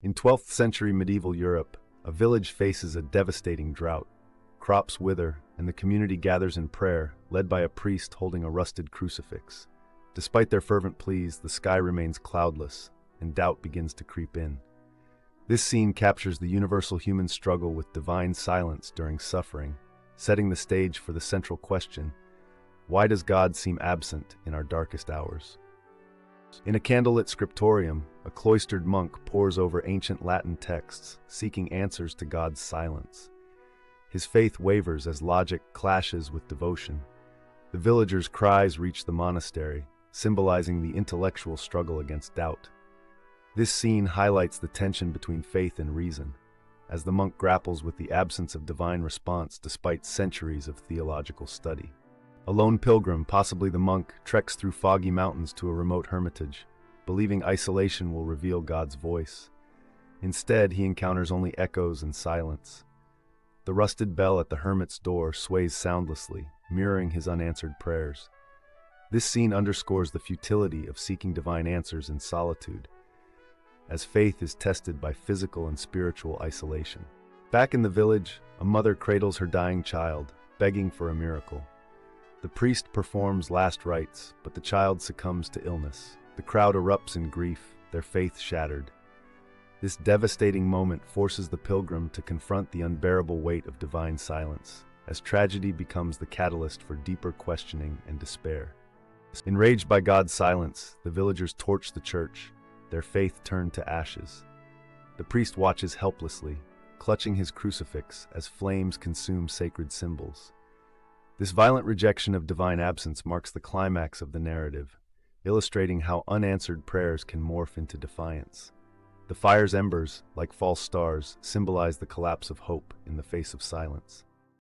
In 12th century medieval Europe, a village faces a devastating drought. Crops wither, and the community gathers in prayer, led by a priest holding a rusted crucifix. Despite their fervent pleas, the sky remains cloudless, and doubt begins to creep in. This scene captures the universal human struggle with divine silence during suffering, setting the stage for the central question: why does God seem absent in our darkest hours? In a candlelit scriptorium, a cloistered monk pores over ancient Latin texts, seeking answers to God's silence. His faith wavers as logic clashes with devotion. The villagers' cries reach the monastery, symbolizing the intellectual struggle against doubt. This scene highlights the tension between faith and reason, as the monk grapples with the absence of divine response despite centuries of theological study. A lone pilgrim, possibly the monk, treks through foggy mountains to a remote hermitage, believing isolation will reveal God's voice. Instead, he encounters only echoes and silence. The rusted bell at the hermit's door sways soundlessly, mirroring his unanswered prayers. This scene underscores the futility of seeking divine answers in solitude, as faith is tested by physical and spiritual isolation. Back in the village, a mother cradles her dying child, begging for a miracle. The priest performs last rites, but the child succumbs to illness. The crowd erupts in grief, their faith shattered. This devastating moment forces the pilgrim to confront the unbearable weight of divine silence, as tragedy becomes the catalyst for deeper questioning and despair. Enraged by God's silence, the villagers torch the church, their faith turned to ashes. The priest watches helplessly, clutching his crucifix as flames consume sacred symbols. This violent rejection of divine absence marks the climax of the narrative, illustrating how unanswered prayers can morph into defiance. The fire's embers, like false stars, symbolize the collapse of hope in the face of silence.